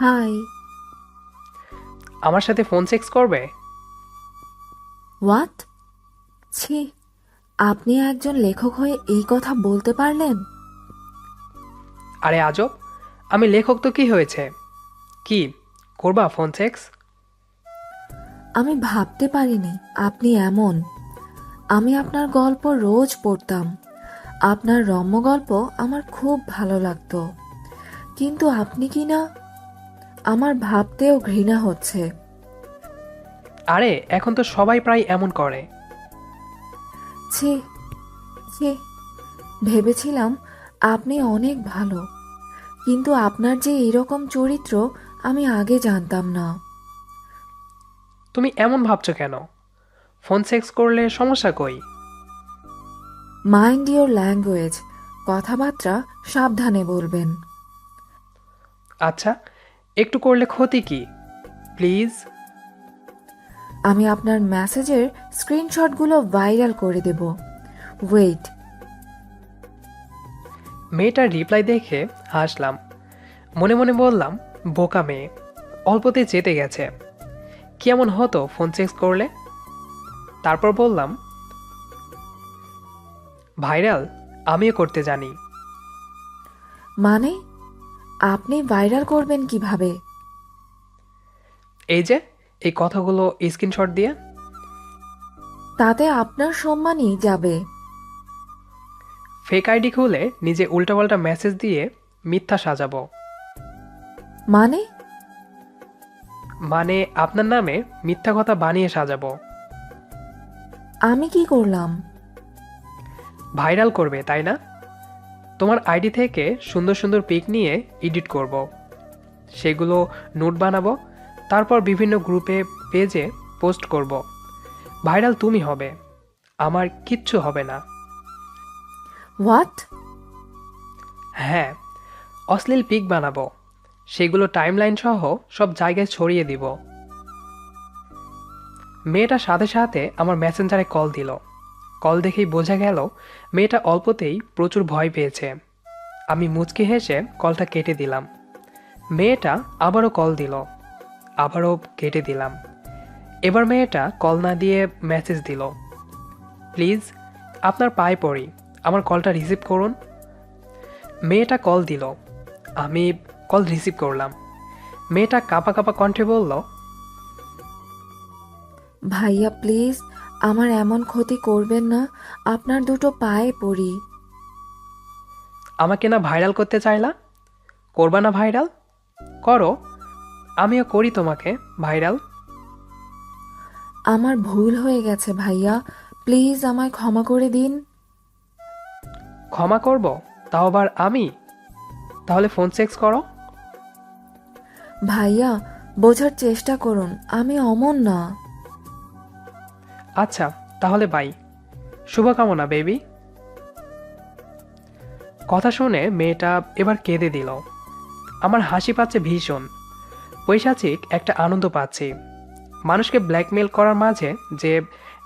High. আমার সাথে phone sex করবে? হোয়াট? ছি, আপনি একজন লেখক হয়ে এই কথা বলতে পারলেন? আরে আজব, আমি লেখক তো কি হয়েছে? কি করবা ফোন সেক্স? আমি ভাবতে পারিনি আপনি এমন। আমি আপনার গল্প রোজ পড়তাম। আপনার রম্য গল্প আমার খুব ভালো লাগতো। কিন্তু আপনি কি না, আমার ভাবতেও ঘৃণা হচ্ছে। আরে এখন তো সবাই প্রায় এমন করে। ছি ছি, ভেবেছিলাম আপনি অনেক ভালো, কিন্তু আপনার যে এরকম চরিত্র আমি আগে জানতাম না। তুমি এমন ভাবছো কেন? ফোন সেক্স করলে সমস্যা কই? মাইন্ড ইওর ল্যাঙ্গুয়েজ, কথাবার্তা সাবধানে বলবেন। আচ্ছা, একটু করলে ক্ষতি কি? প্লিজ। আমি আপনার মেসেজের স্ক্রিনশটগুলো ভাইরাল করে দেব। ওয়েট। মেয়েটার রিপ্লাই দেখে হাসলাম। মনে মনে বললাম, বোকা মেয়ে, অল্পতে চেতে গেছে। কেমন হতো ফোন সেক্স করলে? তারপর বললাম, ভাইরাল আমিও করতে জানি। মানে, আপনি ভাইরাল করবেন কিভাবে? এই যে, এই কথাগুলো স্ক্রিনশট দিয়ে। তাতে আপনার সম্মানই যাবে। ফেক আইডি খুলে নিজে উল্টাপাল্টা মেসেজ দিয়ে মিথ্যা সাজাবো। মানে, মানে আপনার নামে মিথ্যা কথা বানিয়ে সাজাবো। আমি কি করলাম? ভাইরাল করবে তাই না? তোমার আইডি থেকে সুন্দর সুন্দর পিক নিয়ে এডিট করব। সেগুলো নোট বানাবো, তারপর বিভিন্ন গ্রুপে পেজে পোস্ট করব। ভাইরাল তুমি হবে, আমার কিচ্ছু হবে না। হোয়াট? হ্যাঁ, অশ্লীল পিক বানাবো, সেগুলো টাইমলাইন সহ সব জায়গায় ছড়িয়ে দিব। মেয়েটা সাথে সাথে আমার মেসেঞ্জারে কল দিল। কল দেখেই বোঝা গেল মেয়েটা অল্পতেই প্রচুর ভয় পেয়েছে। আমি মুচকি হেসে কলটা কেটে দিলাম। মেয়েটা আবারও কল দিল, আবারও কেটে দিলাম। এবার মেয়েটা কল না দিয়ে মেসেজ দিল, প্লিজ আপনার পায়ে পড়ি, আমার কলটা রিসিভ করুন। মেয়েটা কল দিল, আমি কল রিসিভ করলাম। মেয়েটা কাঁপা কাঁপা কণ্ঠে বলল, ভাইয়া প্লিজ, আমার এমন ক্ষতি করবেন না, আপনার দুটো পায়ে পড়ি। আমাকে না ভাইরাল করতে চাইলা? করবা না ভাইরাল? করো, আমিও করি তোমাকে ভাইরাল। আমার ভুল হয়ে গেছে ভাইয়া, প্লিজ আমায় ক্ষমা করে দিন। ক্ষমা করব? তাও আবার আমি? তাহলে ফোন সেক্স করো। ভাইয়া, বোঝার চেষ্টা করুন, আমি অমন না। আচ্ছা, তাহলে বাই, শুভকামনা বেবি। কথা শুনে মেয়েটা এবার কেঁদে দিল। আমার হাসি পাচ্ছে ভীষণ, পৈশাচিক একটা আনন্দ পাচ্ছি। মানুষকে ব্ল্যাকমেল করার মাঝে যে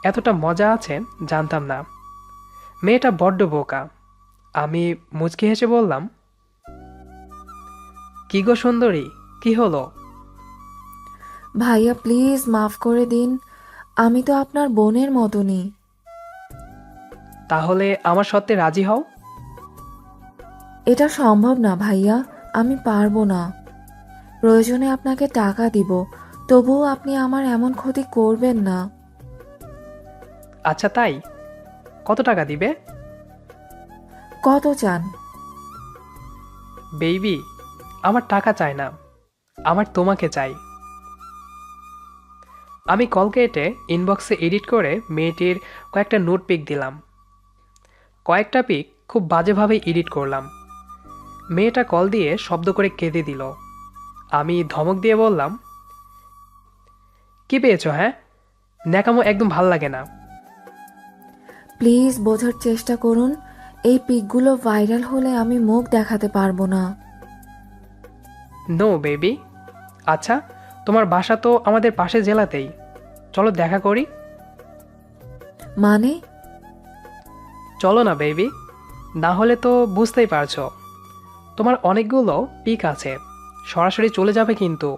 এতটা মজা আছে জানতাম না। মেয়েটা বড্ড বোকা। আমি মুচকি হেসে বললাম, কি গো সুন্দরী, কি হলো? ভাইয়া প্লিজ মাফ করে দিন, আমি তো আপনার বোনের মতনই। তাহলে আমার সত্ত্বে রাজি হও। এটা সম্ভব না ভাইয়া, আমি পারবো না। প্রয়োজনে আপনাকে টাকা দিব, তবুও আপনি আমার এমন ক্ষতি করবেন না। আচ্ছা তাই, কত টাকা দিবে? কত চান? বেবি, আমার টাকা চাই না, আমার তোমাকে চাই। আমি কল কেটে ইনবক্সে এডিট করে মেয়েটির কয়েকটা নোট পিক দিলাম। কয়েকটা পিক খুব বাজেভাবে এডিট করলাম। মেয়েটা কল দিয়ে শব্দ করে কেঁদে দিল। আমি ধমক দিয়ে বললাম, কি পেয়েছো হ্যাঁ? ন্যাকামো একদম ভাল লাগে না। প্লিজ বোঝার চেষ্টা করুন, এই পিকগুলো ভাইরাল হলে আমি মুখ দেখাতে পারবো না। No baby. আচ্ছা, তোমার বাসা তো আমাদের পাশে জেলাতেই, চলো দেখা করি। মানে, চলো না বেবি, না হলে তো বুঝতেই পারছো। তোমার অনেকগুলো পিক আছে, সরাসরি চলে যাবে কিন্তু।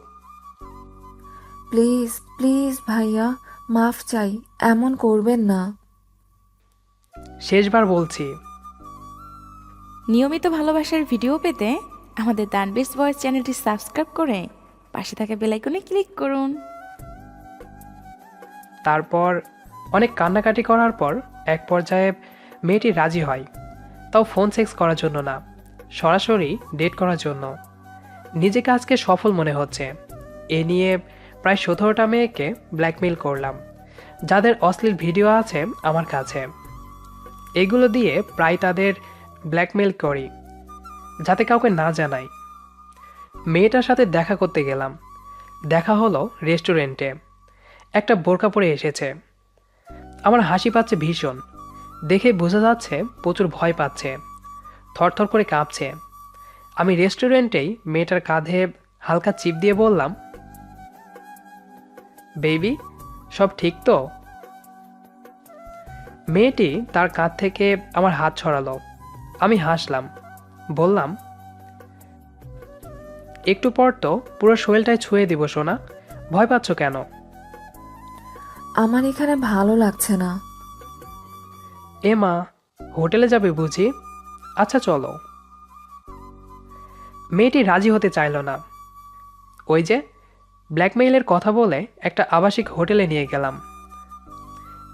প্লিজ প্লিজ ভাইয়া, মাফ চাই, এমন করবেন না। শেষবার বলছি। নিয়মিত ভালোবাসার ভিডিও পেতে আমাদের তানবিরস ভয়েস চ্যানেলটি সাবস্ক্রাইব করে পাশে থাকা বেল আইকনে ক্লিক করুন। তারপর অনেক কান্নাকাটি করার পর এক পর্যায়ে মেয়েটি রাজি হয়, তাও ফোন সেক্স করার জন্য না, সরাসরি ডেট করার জন্য। নিজেকে আজকে সফল মনে হচ্ছে। এ নিয়ে প্রায় 17টা মেয়েকে ব্ল্যাকমেইল করলাম, যাদের অশ্লীল ভিডিও আছে আমার কাছে। এগুলো দিয়ে প্রায় তাদের ব্ল্যাকমেইল করি, যাতে কাউকে না জানাই। মেয়েটার সাথে দেখা করতে গেলাম। দেখা হলো রেস্টুরেন্টে। একটা বোরকা পরে এসেছে। আমার হাসি পাচ্ছে ভীষণ, দেখে বোঝা যাচ্ছে প্রচুর ভয় পাচ্ছে, থরথর করে কাঁপছে। আমি রেস্টুরেন্টেই মেয়েটার কাঁধে হালকা চিপ দিয়ে বললাম, বেবি, সব ঠিক তো? মেয়েটি তার কাঁধ থেকে আমার হাত ছড়ালো। আমি হাসলাম, বললাম, একটু পর তো পুরো শরীরটায় ছুঁয়ে দিব সোনা, ভয় পাচ্ছ কেন? আমার এখানে ভালো লাগছে না। এ মা, হোটেলে যাবে বুঝি? আচ্ছা চলো। মেয়েটি রাজি হতে চাইল না। ওই যে ব্ল্যাকমেইলের কথা বলে একটা আবাসিক হোটেলে নিয়ে গেলাম।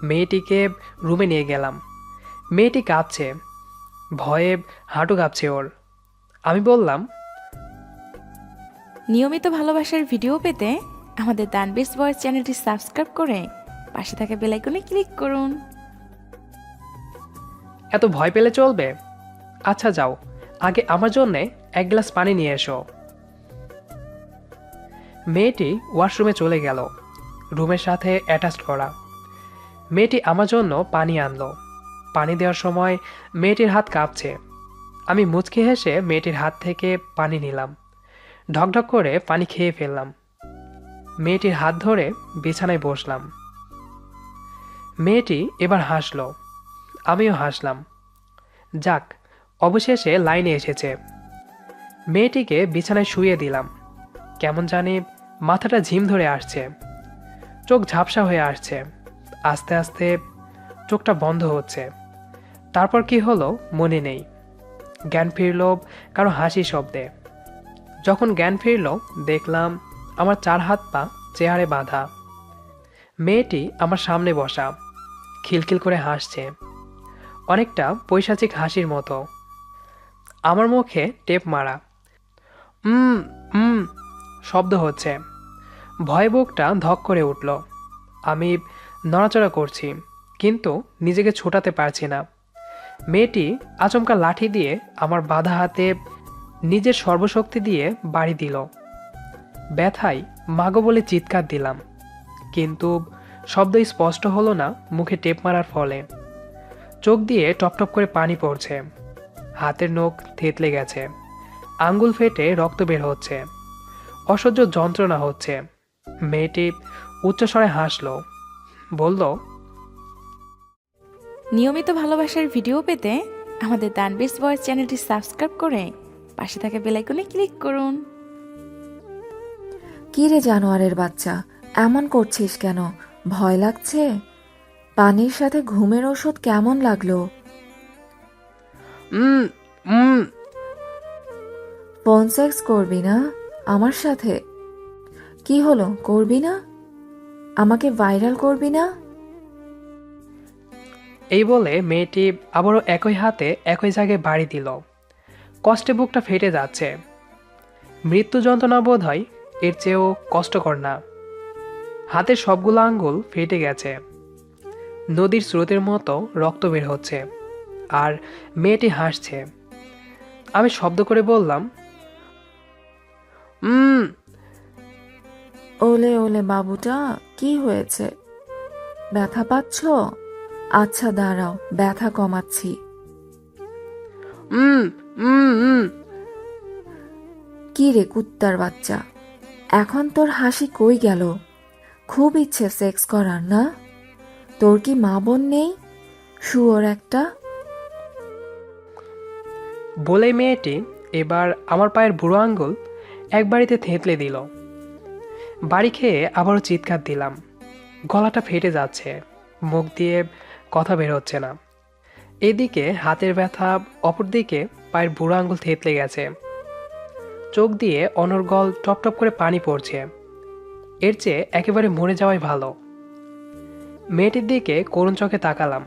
মেয়েটিকে রুমে নিয়ে গেলাম। মেয়েটি কাঁপছে, ভয়ে হাঁটু কাঁপছে ওর। আমি বললাম, নিয়মিত ভালোবাসার ভিডিও পেতে আমাদের তানবিরস ভয়েস চ্যানেলটি সাবস্ক্রাইব করে পাশে থাকা বেল আইকনে ক্লিক করুন। এত ভয় পেলে চলবে? আচ্ছা যাও, আগে আমার জন্যে এক গ্লাস পানি নিয়ে এসো। মেয়েটি ওয়াশরুমে চলে গেল, রুমের সাথে অ্যাটাচড করা। মেয়েটি আমার জন্য পানি আনলো। পানি দেওয়ার সময় মেয়েটির হাত কাঁপছে। আমি মুচকি হেসে মেয়েটির হাত থেকে পানি নিলাম, ঢকঢক করে পানি খেয়ে ফেললাম। মেয়েটির হাত ধরে বিছানায় বসলাম। মেয়েটি এবার হাসলো, আমিও হাসলাম। যাক, অবশেষে লাইনে এসেছে। মেয়েটিকে বিছানায় শুইয়ে দিলাম। কেমন জানি মাথাটা ঝিম ধরে আসছে, চোখ ঝাপসা হয়ে আসছে। আস্তে আস্তে চোখটা বন্ধ হচ্ছে। তারপর কি হলো মনে নেই। জ্ঞান ফিরল কারো হাসি শব্দে। যখন জ্ঞান ফিরল দেখলাম আমার 4 হাত পা চেয়ারে বাঁধা। মেয়েটি আমার সামনে বসা, খিলখিল করে হাসছে, অনেকটা পৈশাচিক হাসির মতো। আমার মুখে টেপ মারা। উম উম শব্দ হচ্ছে। ভয়ে বুকটা ধক করে উঠল। আমি নড়াচড়া করছি, কিন্তু নিজেকে ছোটাতে পারছি না। মেয়েটি আচমকা লাঠি দিয়ে আমার বাঁধা হাতে নিজের সর্বশক্তি দিয়ে বাড়ি দিল। ব্যথায় মাগো বলে চিৎকার দিলাম, কিন্তু শব্দ স্পষ্ট হলো না মুখে টেপ মারার ফলে। চোখ দিয়ে টপটপ করে পানি পড়ছে, হাতের নখ থেতলে গেছে, আঙ্গুল ফেটে রক্ত বের হচ্ছে, অসহ্য যন্ত্রণা হচ্ছে। মেয়েটি উচ্চস্বরে হাসলো, বলল, নিয়মিত ভালোবাসার ভিডিও পেতে আমাদের তানবিরস ভয়েস চ্যানেলটি সাবস্ক্রাইব করে পাশে থাকা বেল আইকনে ক্লিক করুন। কি রে জানোয়ারের বাচ্চা, এমন করছিস কেন? ভয় লাগছে? পানির সাথে ঘুমের ওষুধ কেমন লাগলো? উম উম ফোন সেক্স করবি না আমার সাথে? কি হলো, করবি না? আমাকে ভাইরাল করবি না? এই বলে মেয়েটি আবারও একই হাতে একই জায়গায় বাড়ি দিল। কষ্টে বুকটা ফেটে যাচ্ছে। মৃত্যু যন্ত্রণা বোধ হয় এর চেয়েও কষ্টকর না। হাতের সবগুলো আঙ্গুল ফেটে গেছে, নদীর স্রোতের মতো রক্ত বের হচ্ছে, আর মেয়েটি হাসছে। আমি শব্দ করে বললাম, উম ওলে ওলে বাবুটা, কি হয়েছে? ব্যথা পাচ্ছ? আচ্ছা দাঁড়াও, ব্যথা কমাচ্ছি। উম উম উম কি রে কুত্তার বাচ্চা, এখন তোর হাসি কই গেল? খুব ইচ্ছে সেক্স করার না? তোর কি মা বোন নেই? শুয়োর একটা। বলে মেয়েটি এবার আমার পায়ের বুড়ো আঙ্গুল এক বাড়িতে থেঁতলে দিল। বাড়ি খেয়ে আবারও চিৎকার দিলাম। গলাটা ফেটে যাচ্ছে, মুখ দিয়ে কথা বের হচ্ছে না। এদিকে হাতের ব্যথা, অপরদিকে পায়ের বুড়ো আঙুল থেঁতলে গেছে। চোখ দিয়ে অনর্গল টপ টপ করে পানি পড়ছে। এর চেয়ে একেবারে মরে যাওয়াই ভালো। মেয়েটির দিকে করুণ চোখে তাকালাম।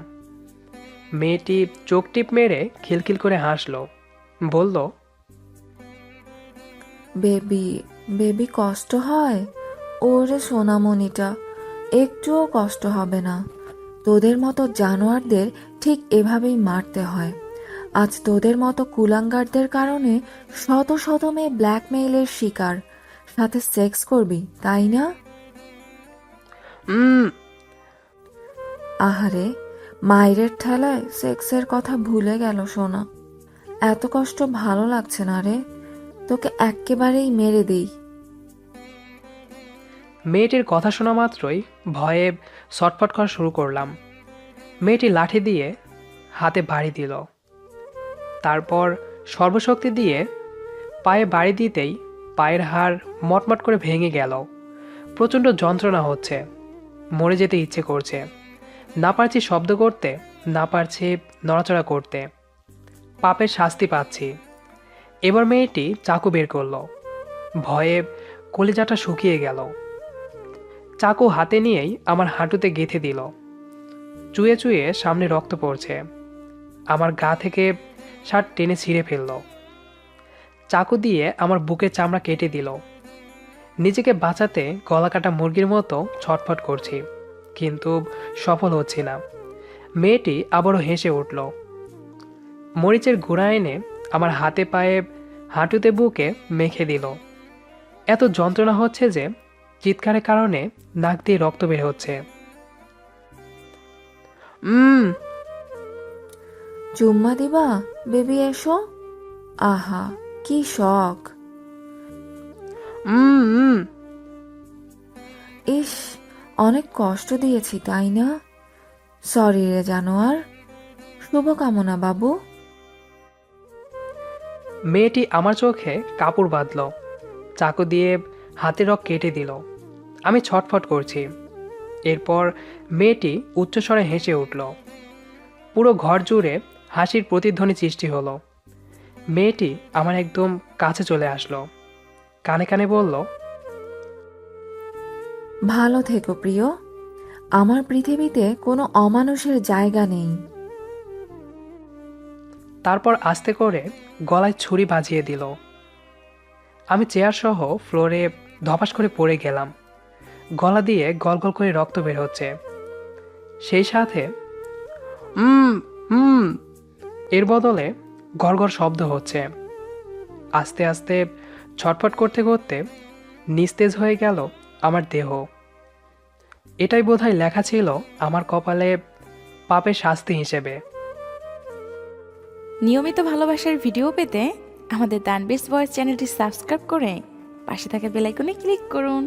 মেয়েটি চোখ টিপ মেরে খিলখিল করে হাসলো, বলল, বেবি, বেবি কষ্ট হয়? ওরে সোনামণিটা, একটুও কষ্ট হবে না। তোদের মতো জানোয়ারদের ঠিক এভাবেই মারতে হয়। আজ তোদের মতো কুলাঙ্গারদের কারণে শত শত মেয়ে ব্ল্যাকমেইলের শিকার, সাথে সেক্স করবি, তাই না? উম আহারে, মায়ের ঠেলায় সেক্সের কথা ভুলে গেল সোনা। এত কষ্ট ভালো লাগছে না রে, তোকে এক্কেবারেই মেরে দেই। মেয়েটির কথা শোনা মাত্রই ভয়ে ছটফট করা শুরু করলাম। মেয়েটি লাঠি দিয়ে হাতে বাড়ি দিল। তারপর সর্বশক্তি দিয়ে পায়ে বাড়ি দিতেই পায়ের হাড় মটমট করে ভেঙে গেল। প্রচণ্ড যন্ত্রণা হচ্ছে, মরে যেতে ইচ্ছে করছে। না পারছি শব্দ করতে, না পারছি নড়াচড়া করতে। পাপের শাস্তি পাচ্ছি। এবার মেয়েটি চাকু বের করলো। ভয়ে কলিজাটা শুকিয়ে গেল। চাকু হাতে নিয়েই আমার হাঁটুতে গেঁথে দিল। চুয়ে চুয়ে সামনে রক্ত পড়ছে। আমার গা থেকে শার্ট টেনে ছিঁড়ে ফেলল। চাকু দিয়ে আমার বুকের চামড়া কেটে দিল। নিজেকে বাঁচাতে গলা কাটা মুরগির মতো ছটফট করছি, কিন্তু সফল হচ্ছি না। মেয়েটি আবারও হেসে উঠল। মরিচের গুঁড়া এনে আমার হাতে পায়ে হাঁটুতে বুকে মেখে দিল। এত যন্ত্রণা হচ্ছে যে চিৎকারের কারণে নাক দিয়ে রক্ত বের হচ্ছে। চুম্মা দিবা বেবি, এসো। আহা, কি শখ! ইস, অনেক কষ্ট দিয়েছি তাই না? সরি রে জানোয়ার। শুভকামনা বাবু। মেয়েটি আমার চোখে কাপড় বাঁধল, চাকু দিয়ে হাতের রক কেটে দিল। আমি ছটফট করছি। এরপর মেয়েটি উচ্চস্বরে হেসে উঠল। পুরো ঘর জুড়ে হাসির প্রতিধ্বনি সৃষ্টি হলো। মেয়েটি আমার একদম কাছে চলে আসলো, কানে কানে বলল, ভালো থেকো প্রিয়। আমার পৃথিবীতে কোনো অমানুষের জায়গা নেই। তারপর আস্তে করে গলায় ছুরি বাজিয়ে দিল। আমি চেয়ার সহ ফ্লোরে ধপাস করে পড়ে গেলাম। গলা দিয়ে গল গল করে রক্ত বের হচ্ছে। সেই সাথে এর বদলে গড়গড় শব্দ হচ্ছে। আস্তে আস্তে ছটফট করতে করতে নিস্তেজ হয়ে গেল আমার দেহ। এটাই বোধহয় লেখা ছিল আমার কপালে, পাপের শাস্তি হিসেবে। নিয়মিত ভালোবাসার ভিডিও পেতে আমাদের দানবেস ভয়েস চ্যানেলটি সাবস্ক্রাইব করে পাশে থাকা বেল আইকনে ক্লিক করুন।